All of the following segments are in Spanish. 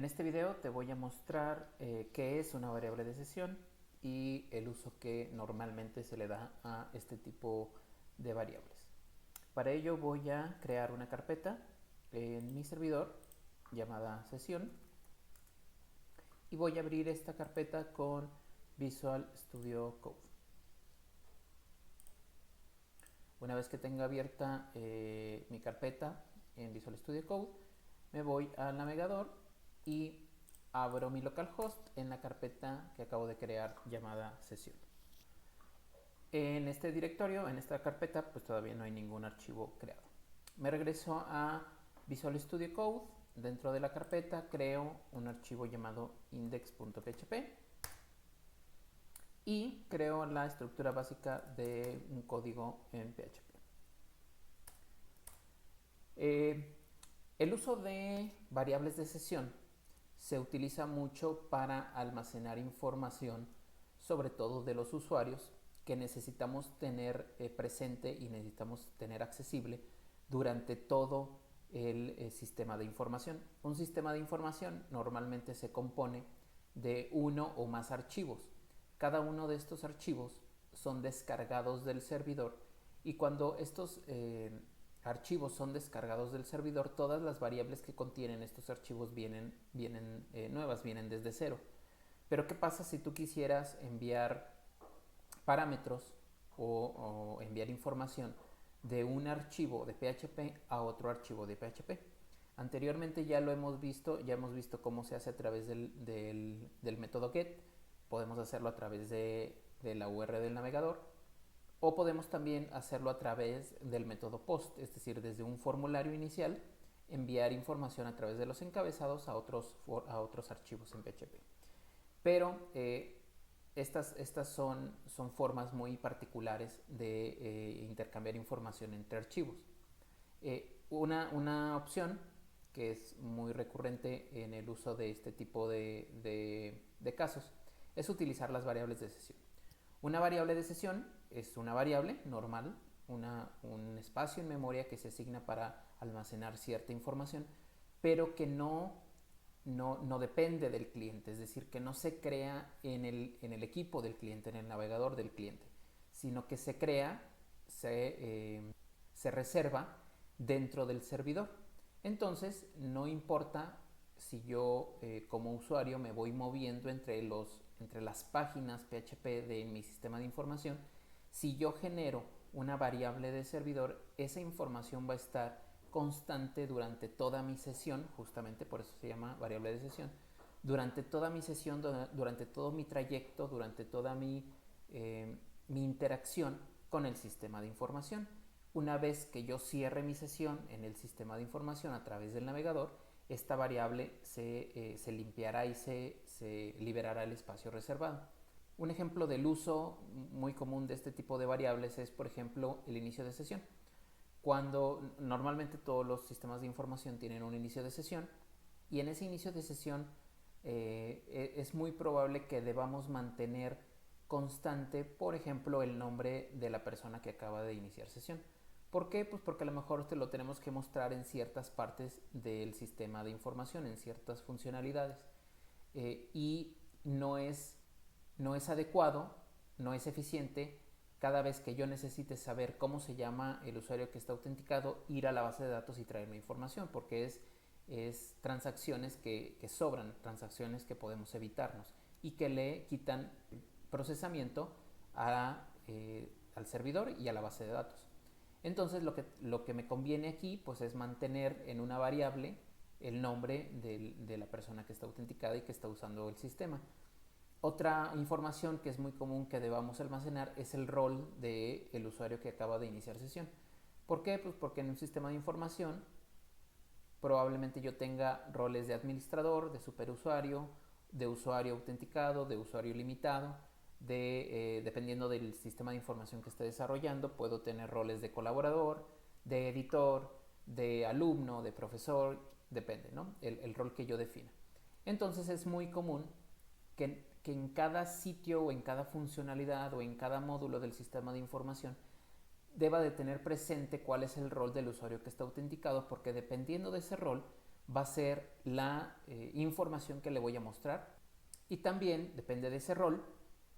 En este video te voy a mostrar qué es una variable de sesión y el uso que normalmente se le da a este tipo de variables. Para ello voy a crear una carpeta en mi servidor llamada sesión y voy a abrir esta carpeta con Visual Studio Code. Una vez que tenga abierta mi carpeta en Visual Studio Code, me voy al navegador y abro mi localhost en la carpeta que acabo de crear llamada sesión. En este directorio, en esta carpeta, pues todavía no hay ningún archivo creado. Me regreso a Visual Studio Code. Dentro de la carpeta creo un archivo llamado index.php y creo la estructura básica de un código en PHP. El uso de variables de sesión se utiliza mucho para almacenar información, sobre todo de los usuarios, que necesitamos tener presente y necesitamos tener accesible durante todo el sistema de información. Un sistema de información normalmente se compone de uno o más archivos. Cada uno de estos archivos son descargados del servidor y cuando estos archivos son descargados del servidor, todas las variables que contienen estos archivos vienen nuevas, vienen desde cero. Pero ¿qué pasa si tú quisieras enviar parámetros o enviar información de un archivo de PHP a otro archivo de PHP? Anteriormente ya lo hemos visto, cómo se hace a través del método get. Podemos hacerlo a través de la URL del navegador, o podemos también hacerlo a través del método post, es decir, desde un formulario inicial enviar información a través de los encabezados a otros archivos en PHP. Pero estas son formas muy particulares de intercambiar información entre archivos. Una opción que es muy recurrente en el uso de este tipo de casos es utilizar las variables de sesión. Una variable de sesión es una variable normal, un espacio en memoria que se asigna para almacenar cierta información, pero que no depende del cliente, es decir, que no se crea en el equipo del cliente, en el navegador del cliente, sino que se crea, se reserva dentro del servidor. Entonces, no importa si yo como usuario me voy moviendo entre las páginas PHP de mi sistema de información, si yo genero una variable de servidor, esa información va a estar constante durante toda mi sesión, justamente por eso se llama variable de sesión, durante toda mi sesión, durante todo mi trayecto, durante toda mi interacción con el sistema de información. Una vez que yo cierre mi sesión en el sistema de información a través del navegador, esta variable se limpiará y se liberará el espacio reservado. Un ejemplo del uso muy común de este tipo de variables es, por ejemplo, el inicio de sesión. Cuando normalmente todos los sistemas de información tienen un inicio de sesión, y en ese inicio de sesión es muy probable que debamos mantener constante, por ejemplo, el nombre de la persona que acaba de iniciar sesión. ¿Por qué? Pues porque a lo mejor lo tenemos que mostrar en ciertas partes del sistema de información, en ciertas funcionalidades. Y no es adecuado, no es eficiente cada vez que yo necesite saber cómo se llama el usuario que está autenticado, ir a la base de datos y traerme información, porque es transacciones que sobran, transacciones que podemos evitarnos y que le quitan procesamiento al servidor y a la base de datos. Entonces lo que me conviene aquí pues es mantener en una variable el nombre de la persona que está autenticada y que está usando el sistema. Otra información que es muy común que debamos almacenar es el rol del usuario que acaba de iniciar sesión. ¿Por qué? Pues porque en un sistema de información probablemente yo tenga roles de administrador, de superusuario, de usuario autenticado, de usuario limitado, dependiendo del sistema de información que esté desarrollando, puedo tener roles de colaborador, de editor, de alumno, de profesor, depende, ¿no? El rol que yo defina. Entonces es muy común que en cada sitio o en cada funcionalidad o en cada módulo del sistema de información deba de tener presente cuál es el rol del usuario que está autenticado, porque dependiendo de ese rol va a ser la información que le voy a mostrar. Y también, depende de ese rol,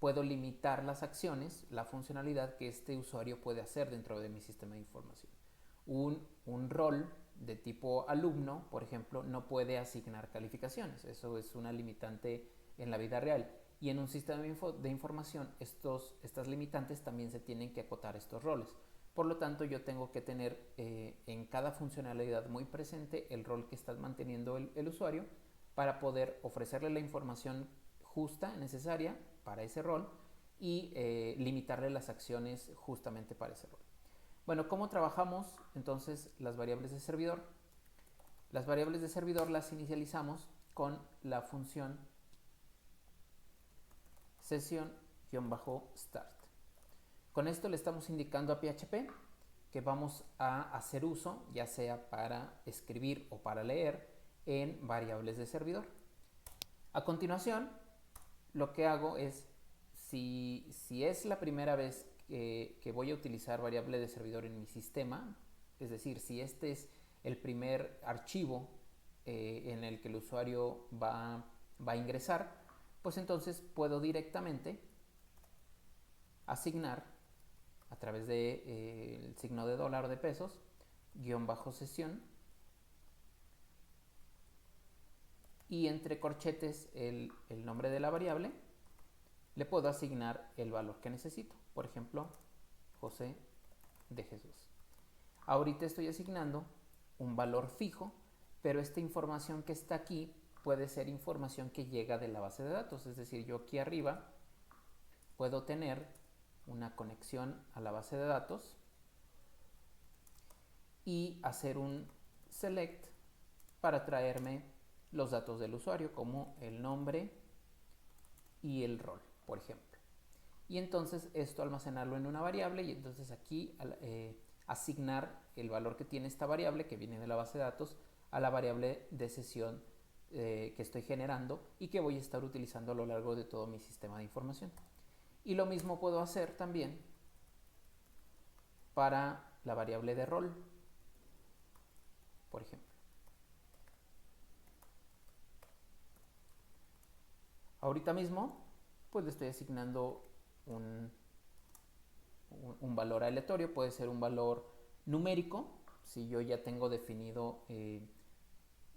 puedo limitar las acciones, la funcionalidad que este usuario puede hacer dentro de mi sistema de información. Un rol de tipo alumno, por ejemplo, no puede asignar calificaciones. Eso es una limitante en la vida real. Y en un sistema de información, estas limitantes también se tienen que acotar a estos roles. Por lo tanto, yo tengo que tener en cada funcionalidad muy presente el rol que está manteniendo el usuario para poder ofrecerle la información justa, necesaria para ese rol y limitarle las acciones justamente para ese rol. Bueno, ¿cómo trabajamos entonces las variables de servidor? Las variables de servidor las inicializamos con la función session-start. Con esto le estamos indicando a PHP que vamos a hacer uso, ya sea para escribir o para leer, en variables de servidor. A continuación, lo que hago es, si es la primera vez que voy a utilizar variable de servidor en mi sistema, es decir, si este es el primer archivo en el que el usuario va a ingresar, pues entonces puedo directamente asignar a través del signo de dólar de pesos, guión bajo sesión, y entre corchetes el nombre de la variable, le puedo asignar el valor que necesito. Por ejemplo, José de Jesús. Ahorita estoy asignando un valor fijo, pero esta información que está aquí puede ser información que llega de la base de datos. Es decir, yo aquí arriba puedo tener una conexión a la base de datos y hacer un select para traerme los datos del usuario, como el nombre y el rol, por ejemplo. Y entonces esto almacenarlo en una variable, y entonces aquí asignar el valor que tiene esta variable que viene de la base de datos a la variable de sesión que estoy generando y que voy a estar utilizando a lo largo de todo mi sistema de información. Y lo mismo puedo hacer también para la variable de rol, por ejemplo. Ahorita mismo, pues le estoy asignando un valor aleatorio, puede ser un valor numérico, si yo ya tengo definido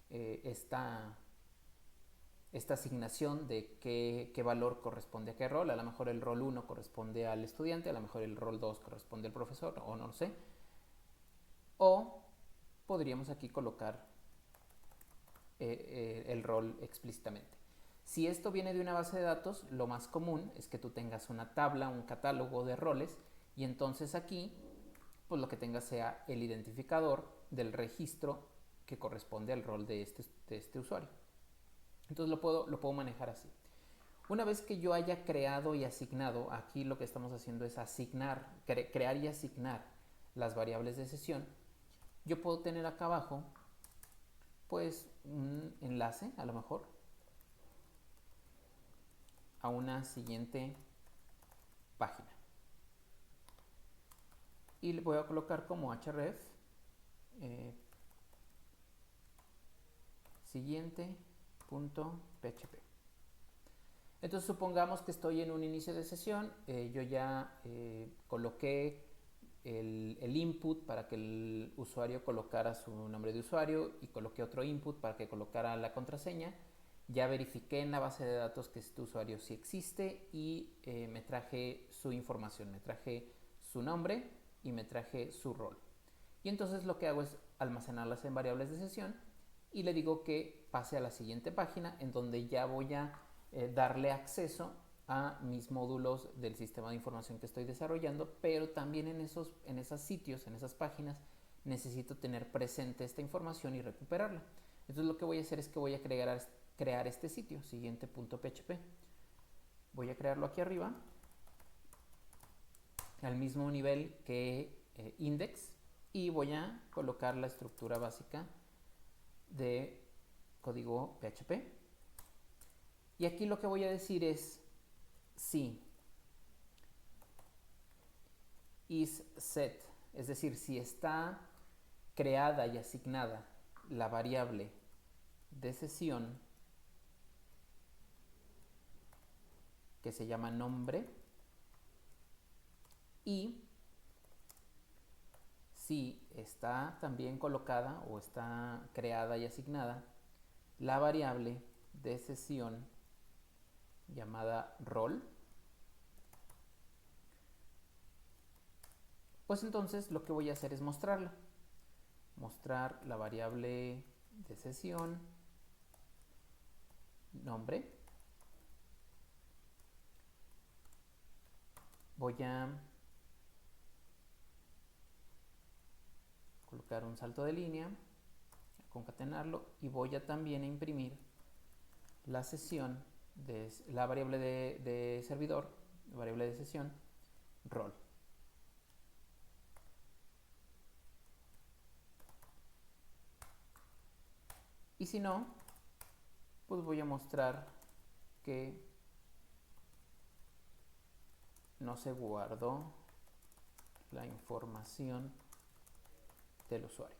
esta asignación de qué valor corresponde a qué rol. A lo mejor el rol 1 corresponde al estudiante, a lo mejor el rol 2 corresponde al profesor, o no sé. O podríamos aquí colocar el rol explícitamente. Si esto viene de una base de datos, lo más común es que tú tengas una tabla, un catálogo de roles, y entonces aquí pues lo que tengas sea el identificador del registro que corresponde al rol de este usuario. Entonces lo puedo manejar así. Una vez que yo haya creado y asignado, aquí lo que estamos haciendo es asignar, crear y asignar las variables de sesión, yo puedo tener acá abajo pues un enlace a lo mejor a una siguiente página. Y le voy a colocar como href siguiente.php. Entonces supongamos que estoy en un inicio de sesión, yo ya coloqué el input para que el usuario colocara su nombre de usuario y coloqué otro input para que colocara la contraseña. Ya verifiqué en la base de datos que este usuario sí existe y me traje su información, me traje su nombre y me traje su rol. Y entonces lo que hago es almacenarlas en variables de sesión y le digo que pase a la siguiente página en donde ya voy a darle acceso a mis módulos del sistema de información que estoy desarrollando, pero también en esos sitios, en esas páginas, necesito tener presente esta información y recuperarla. Entonces lo que voy a hacer es que voy a crear este sitio, siguiente.php. Voy a crearlo aquí arriba, al mismo nivel que index, y voy a colocar la estructura básica de código PHP. Y aquí lo que voy a decir es si is set, es decir, si está creada y asignada la variable de sesión que se llama nombre y si está también colocada o está creada y asignada la variable de sesión llamada rol, pues entonces lo que voy a hacer es mostrar la variable de sesión nombre. Voy a colocar un salto de línea, concatenarlo y voy a también imprimir la sesión de la variable de servidor, la variable de sesión rol. Y si no, pues voy a mostrar que no se guardó la información del usuario.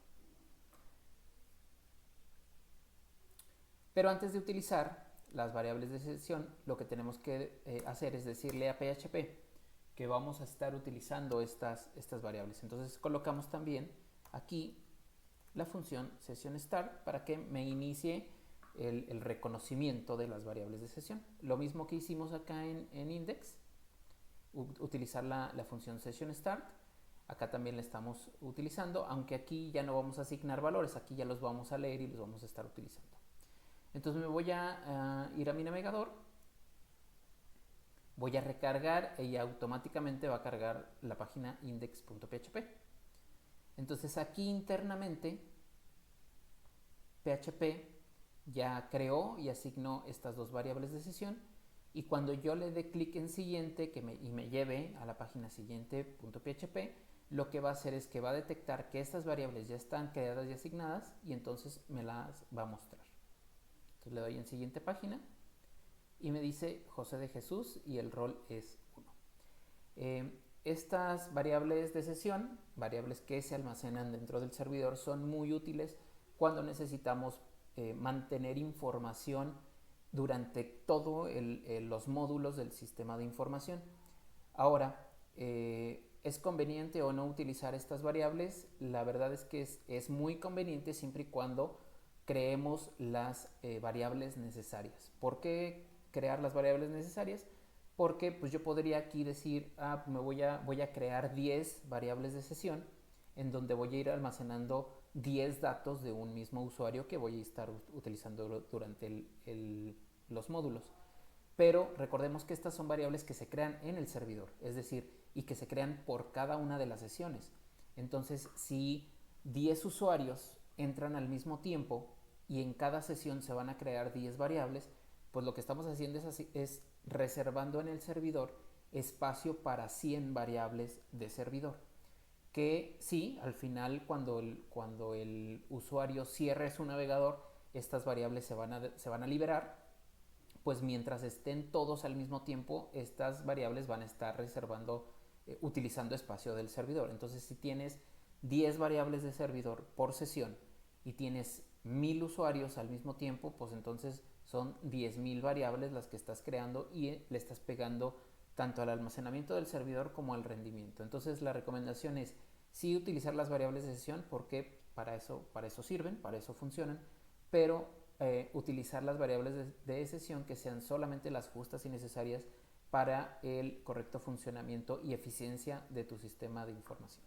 Pero antes de utilizar las variables de sesión, lo que tenemos que hacer es decirle a PHP que vamos a estar utilizando estas variables. Entonces colocamos también aquí la función sessionStart para que me inicie el reconocimiento de las variables de sesión. Lo mismo que hicimos acá en index, utilizar la función sessionStart. Acá también la estamos utilizando, aunque aquí ya no vamos a asignar valores, aquí ya los vamos a leer y los vamos a estar utilizando. Entonces me voy a ir a mi navegador, voy a recargar y automáticamente va a cargar la página index.php. Entonces aquí internamente PHP ya creó y asignó estas dos variables de sesión, y cuando yo le dé clic en siguiente y me lleve a la página siguiente.php, lo que va a hacer es que va a detectar que estas variables ya están creadas y asignadas y entonces me las va a mostrar. Entonces le doy en siguiente página y me dice José de Jesús y el rol es 1. Estas variables de sesión, variables que se almacenan dentro del servidor, son muy útiles cuando necesitamos mantener información durante todos los módulos del sistema de información. Ahora, ¿es conveniente o no utilizar estas variables? La verdad es que es muy conveniente siempre y cuando creemos las variables necesarias. ¿Por qué crear las variables necesarias? Porque pues yo podría aquí decir, voy a crear 10 variables de sesión en donde voy a ir almacenando 10 datos de un mismo usuario que voy a estar utilizando durante los módulos. Pero recordemos que estas son variables que se crean en el servidor, es decir, y que se crean por cada una de las sesiones. Entonces, si 10 usuarios entran al mismo tiempo y en cada sesión se van a crear 10 variables, pues lo que estamos haciendo es reservando en el servidor espacio para 100 variables de servidor. Que sí, al final cuando el usuario cierre su navegador, estas variables se van a liberar, pues mientras estén todos al mismo tiempo, estas variables van a estar reservando, utilizando espacio del servidor. Entonces, si tienes 10 variables de servidor por sesión y tienes 1000 usuarios al mismo tiempo, pues entonces son 10.000 variables las que estás creando y le estás pegando tanto al almacenamiento del servidor como al rendimiento. Entonces, la recomendación es sí utilizar las variables de sesión porque para eso sirven, para eso funcionan, pero utilizar las variables de sesión que sean solamente las justas y necesarias para el correcto funcionamiento y eficiencia de tu sistema de información.